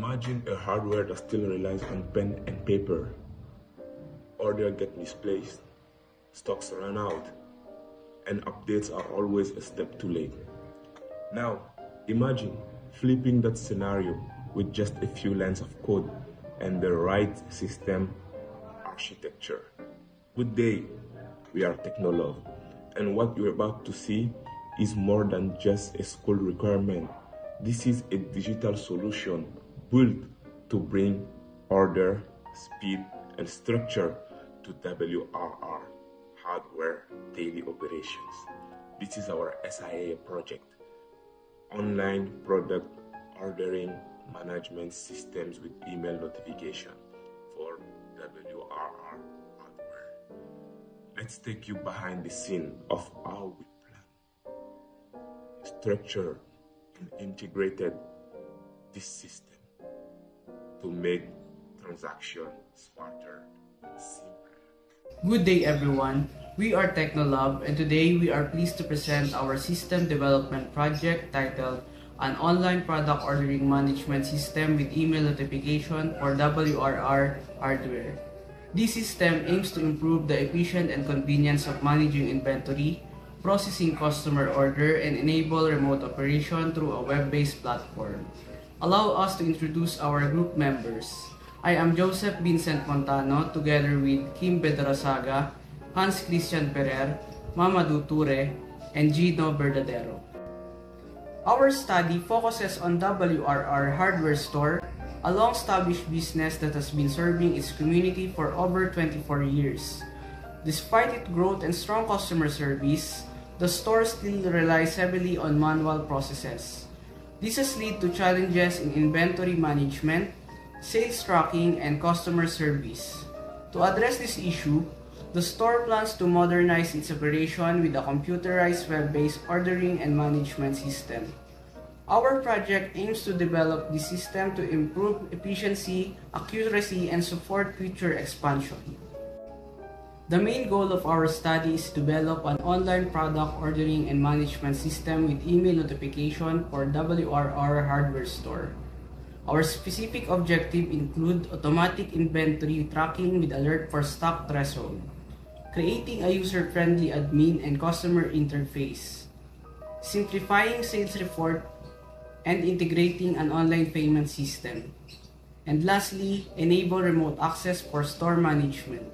Imagine a hardware that still relies on pen and paper. Order get misplaced, stocks run out, and updates are always a step too late. Now, imagine flipping that scenario with just a few lines of code and the right system architecture. Good day, we are Technolove, and what you're about to see is more than just a school requirement. This is a digital solution built to bring order, speed, and structure to WRR hardware daily operations. This is our SIA project, online product ordering management systems with email notification for WRR hardware. Let's take you behind the scene of how we plan, structure, and integrated this system to make transaction smarter and simpler. Good day everyone, we are Technolove and today we are pleased to present our system development project titled An Online Product Ordering Management System with Email Notification for WRR Hardware. This system aims to improve the efficient and convenience of managing inventory, processing customer order, and enable remote operation through a web-based platform. Allow us to introduce our group members. I am Joseph Vincent Montano together with Kim Bedrazaga, Hans Christian Ferrer, Mamadou Toure, and Gino Verdadero. Our study focuses on WRR Hardware Store, a long-established business that has been serving its community for over 24 years. Despite its growth and strong customer service, the store still relies heavily on manual processes. This has led to challenges in inventory management, sales tracking, and customer service. To address this issue, the store plans to modernize its operation with a computerized web-based ordering and management system. Our project aims to develop this system to improve efficiency, accuracy, and support future expansion. The main goal of our study is to develop an online product ordering and management system with email notification for WRR Hardware Store. Our specific objective include automatic inventory tracking with alert for stock threshold, creating a user-friendly admin and customer interface, simplifying sales report, and integrating an online payment system, and lastly, enable remote access for store management.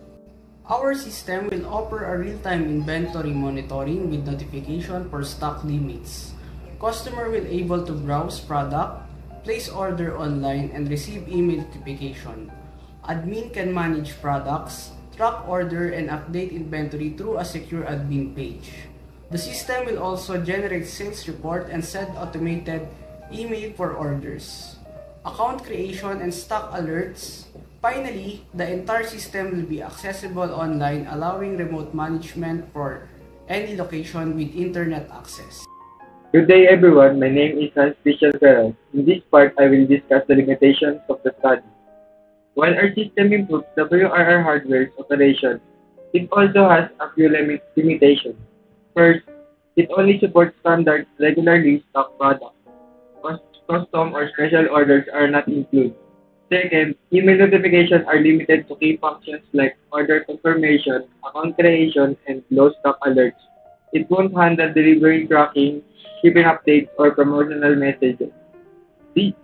Our system will offer a real-time inventory monitoring with notification for stock limits. Customer will able to browse product, place order online, and receive email notification. Admin can manage products, track order, and update inventory through a secure admin page. The system will also generate sales report and send automated email for orders, account creation, and stock alerts. Finally, the entire system will be accessible online, allowing remote management for any location with internet access. Good day everyone, my name is Hans Christian Ferrer. In this part, I will discuss the limitations of the study. While our system improves WRR hardware's operation, it also has a few limitations. First, it only supports standard, regularly stocked products. Custom or special orders are not included. Second, email notifications are limited to key functions like order confirmation, account creation, and low stock alerts. It won't handle delivery tracking, shipping updates, or promotional messages.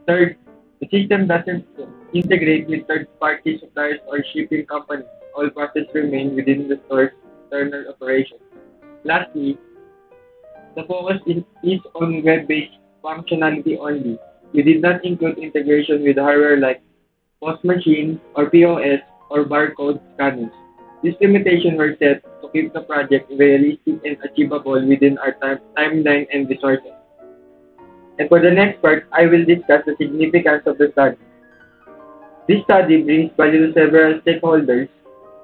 Third, the system doesn't integrate with third-party suppliers or shipping companies. All processes remain within the store's internal operations. Lastly, the focus is on web-based functionality only. We did not include integration with hardware like POS machine or POS or barcode scanners. These limitations were set to keep the project realistic and achievable within our timeline and resources. And for the next part, I will discuss the significance of the study. This study brings value to several stakeholders.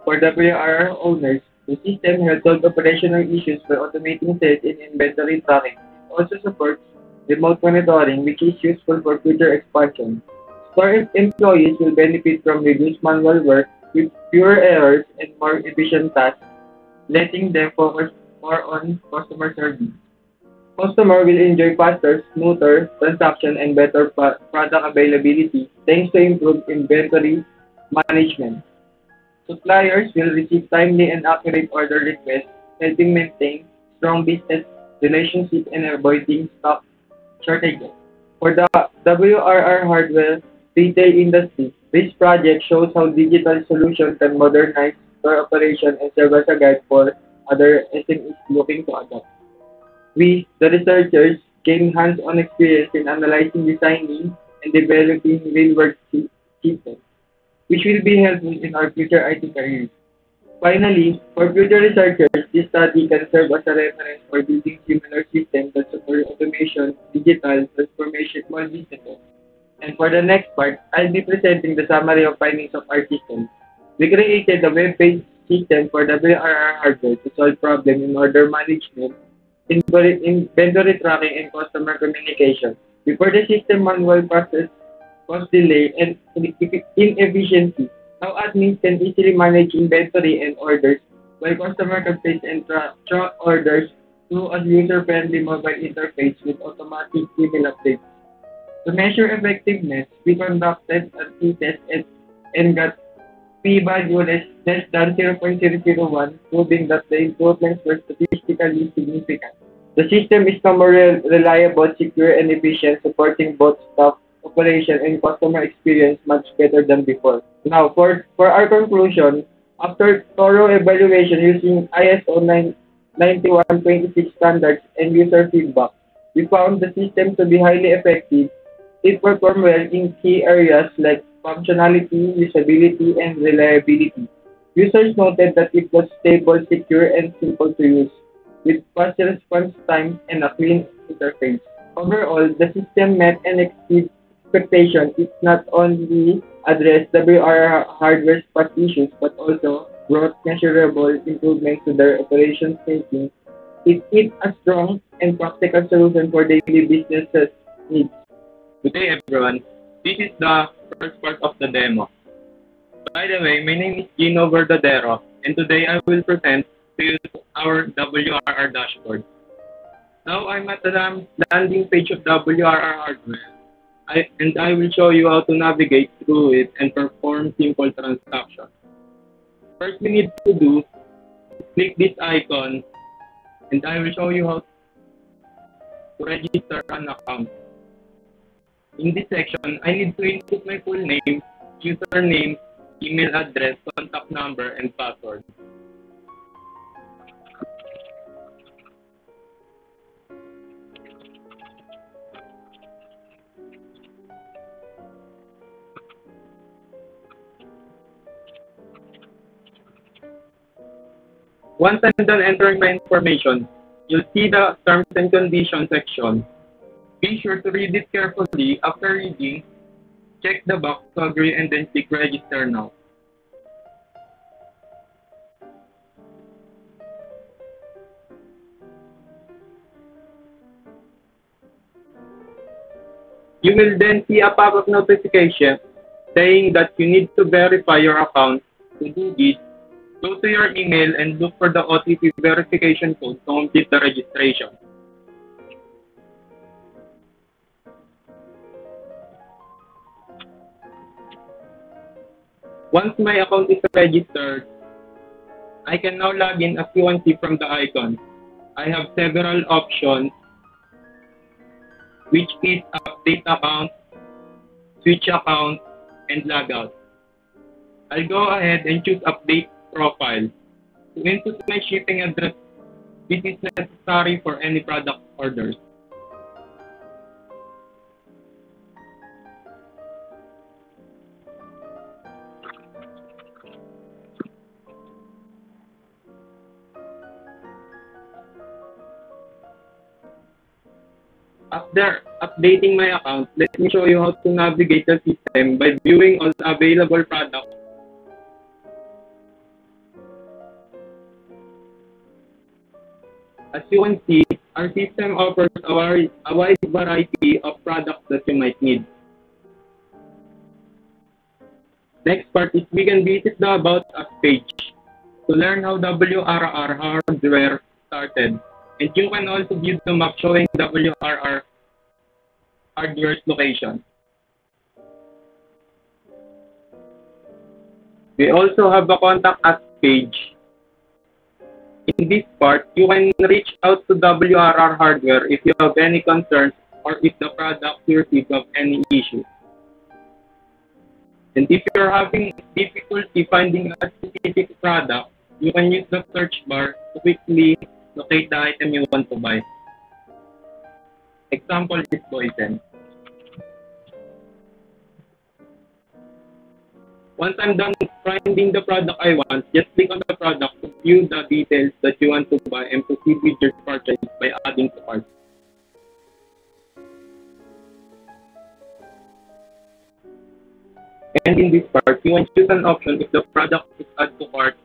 For WRR owners, the system helps solve operational issues by automating sales and inventory tracking. It also supports remote monitoring, which is useful for future expansion. Store employees will benefit from reduced manual work with fewer errors and more efficient tasks, letting them focus more on customer service. Customer will enjoy faster, smoother transaction and better product availability thanks to improved inventory management. Suppliers will receive timely and accurate order requests, helping maintain strong business relationships and avoiding stock shortages. For the WRR hardware retail industry, this project shows how digital solutions can modernize store operation and serve as a guide for other SMEs looking to adopt. We, the researchers, gain hands-on experience in analyzing, designing, and developing real-world systems, which will be helpful in our future IT careers. Finally, for future researchers, this study can serve as a reference for building similar systems that support automation, digital transformation, small businesses. And for the next part, I'll be presenting the summary of findings of our system. We created a web-based system for WRR hardware to solve problems in order management, inventory tracking, and customer communication. Before the system manual process cause delay and inefficiency, how admins can easily manage inventory and orders, while customer can place and track orders through a user-friendly mobile interface with automatic email updates. To measure effectiveness, we conducted a t-test and got p-value less than 0.001, proving that the improvements were statistically significant. The system is now more reliable, secure, and efficient, supporting both staff operation and customer experience much better than before. Now, for our conclusion, after thorough evaluation using ISO 9126 standards and user feedback, we found the system to be highly effective. It performed well in key areas like functionality, usability, and reliability. Users noted that it was stable, secure, and simple to use, with fast response time and a clean interface. Overall, the system met and exceeded expectations. It not only addressed WR hardware spot issues, but also brought measurable improvements to their operations, making it a strong and practical solution for daily businesses needs. Good day, everyone. This is the first part of the demo. By the way, my name is Gino Verdadero, and today I will present to you our WRR dashboard. Now I'm at the landing page of WRR hardware, and I will show you how to navigate through it and perform simple transactions. First, we need to do is click this icon, and I will show you how to register an account. In this section, I need to input my full name, username, email address, contact number, and password. Once I'm done entering my information, you'll see the Terms and Conditions section. Be sure to read it carefully. After reading, check the box to agree and then click Register Now. You will then see a pop-up notification saying that you need to verify your account. To do this, go to your email and look for the OTP verification code to complete the registration. Once my account is registered, I can now log in as you can see from the icon. I have several options, which is update account, switch account, and logout. I'll go ahead and choose update profile. To input my shipping address, this is necessary for any product orders. After updating my account, let me show you how to navigate the system by viewing all the available products. As you can see, our system offers a wide variety of products that you might need. Next part is we can visit the About Us page to learn how WRR hardware started. And you can also view the map showing WRR hardware's location. We also have a contact us page. In this part, you can reach out to WRR Hardware if you have any concerns or if the product you receive have any issues. And if you're having difficulty finding a specific product, you can use the search bar to quickly locate the item you want to buy. Example is Boysen. Once I'm done finding the product I want, just click on the product to view the details that you want to buy and proceed with your purchase by adding to cart. And in this part, you can choose an option if the product is add to cart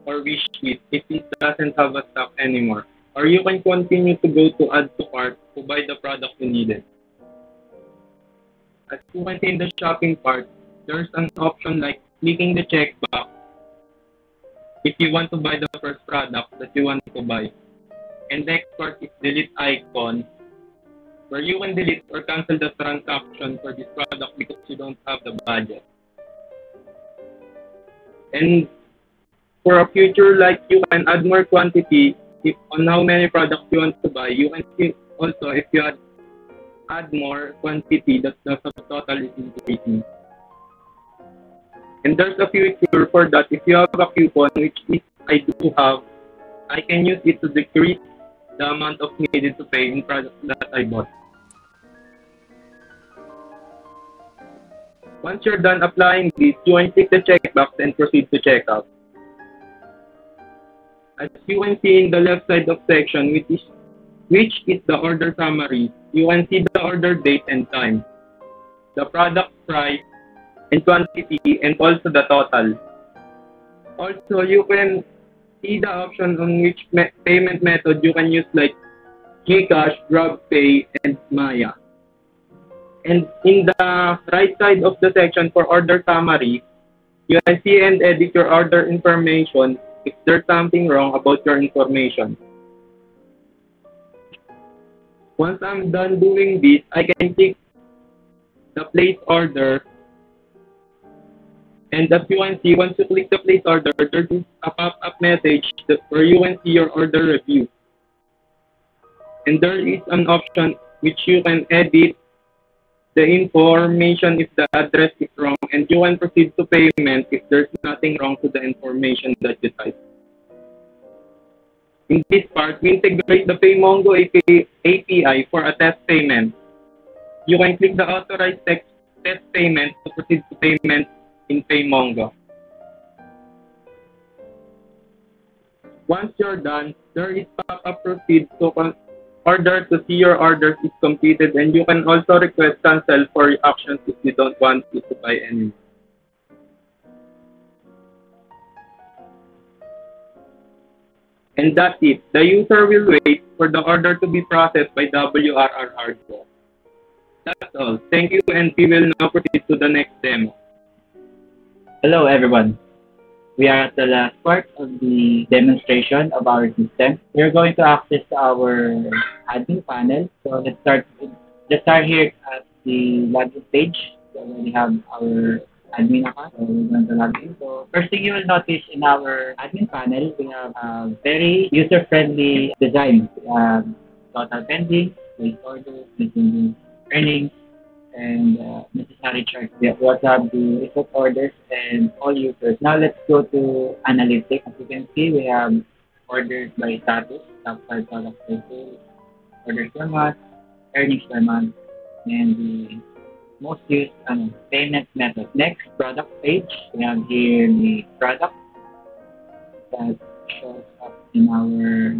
or wish list if it doesn't have a stock anymore. Or you can continue to go to add to cart to buy the product you needed. As you can see in the shopping part, there's an option like clicking the checkbox if you want to buy the first product that you want to buy. And next part is delete icon, where you can delete or cancel the transaction for this product because you don't have the budget. And for a future, like you can add more quantity if on how many products you want to buy. You can see also if you add more quantity, that the total is increasing. And there's a feature for that. If you have a coupon, which is I do have, I can use it to decrease the amount of needed to pay in products that I bought. Once you're done applying this, you can click the checkbox and proceed to checkout. As you can see in the left side of section, which is the order summary, you can see the order date and time, the product price, and quantity, and also the total. Also, you can see the option on which payment method you can use, like GCash, GrabPay, and Maya. And in the right side of the section for order summary, you can see and edit your order information if there's something wrong about your information. Once I'm done doing this, I can click the place order. And as you can see, once you click the place order, there is a pop-up message where you can see your order review. And there is an option which you can edit the information if the address is wrong, and you can proceed to payment if there's nothing wrong to the information that you type. In this part, we integrate the PayMongo API for a test payment. You can click the authorized test payment to proceed to payment in PayMongo. Once you're done, there is pop-up proceed to order to see your orders is completed, and you can also request cancel for reactions if you don't want it to buy anymore. And that's it. The user will wait for the order to be processed by WRR Hardware. That's all. Thank you, and we will now proceed to the next demo. Hello everyone. We are at the last part of the demonstration of our system. We're going to access our admin panel. So let's start here at the login page. So we have our admin account. So we're going to log in. So first thing you will notice in our admin panel, we have a very user-friendly design. Total pending, place orders, missing earnings, and necessary charts. We also have the report orders and all users. Now let's go to analytics. As you can see, we have orders by status, top 5 products by sales, orders per month, earnings per month, and the most used payment method. Next, product page. We have here the product that shows up in our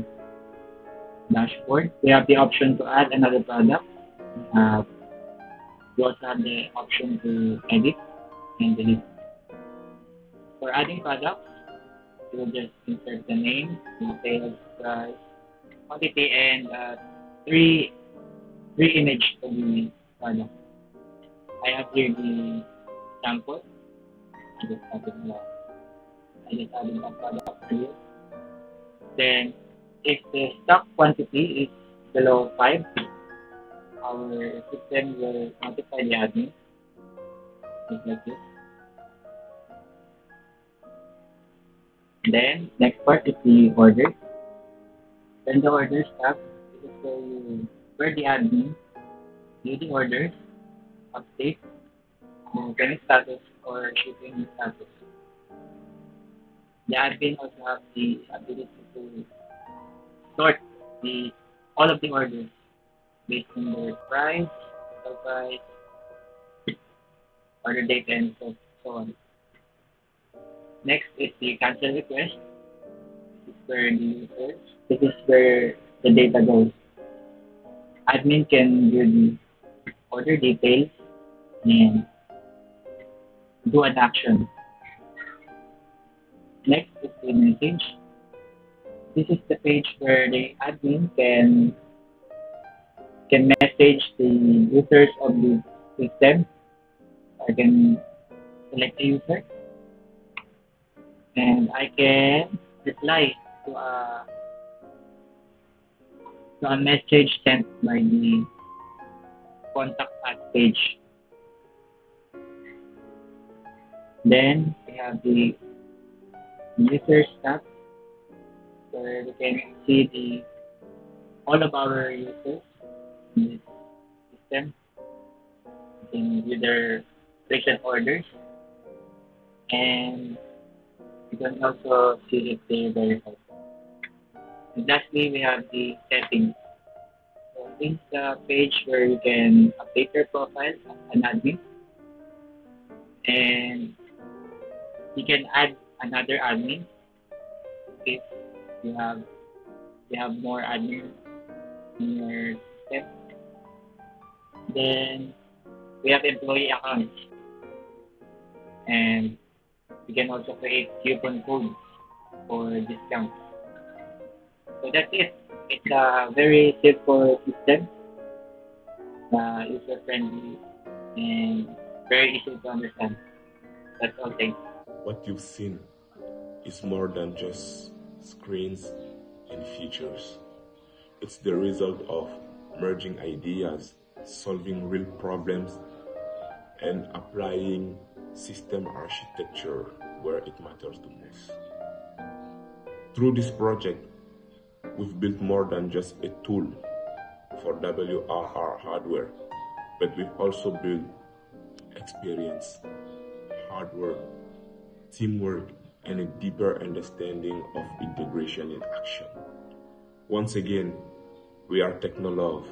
dashboard. We have the option to add another product. We also have the option to edit and delete. For adding products, you will just insert the name, the sales price, quantity, and three images for the product. I have here the sample. I just added a product for you. Then if the stock quantity is below 5, our system will notify the admin, just like this. Then, next part is the order. Then the order tab, this is where the admin view the orders, update, maintenance status, or shipping status. The admin also have the ability to sort all of the orders based on their price, total price, order date, and so on. Next is the cancel request. This is where the data goes. Admin can view the order details and do an action. Next is the message. This is the page where the admin can message the users of the system. I can select the user and I can reply to a message sent by the contact us page. Then we have the users tab where we can see all of our users in this system. We can view their recent orders and you can also see if they verified. And lastly, we have the settings. So this is the page where you can update your profile as an admin, and you can add another admin if you have more admins in your system. Then we have employee accounts, and you can also create coupon codes for discounts. So that's it. It's a very simple system, user friendly, and very easy to understand. That's all. Thanks. What you've seen is more than just screens and features. It's the result of merging ideas, solving real problems, and applying system architecture where it matters the most. Through this project, we've built more than just a tool for WRR hardware, but we've also built experience, hard work, teamwork, and a deeper understanding of integration in action. Once again, we are Technolove,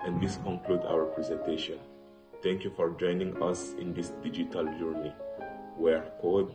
and this concludes our presentation. Thank you for joining us in this digital journey where code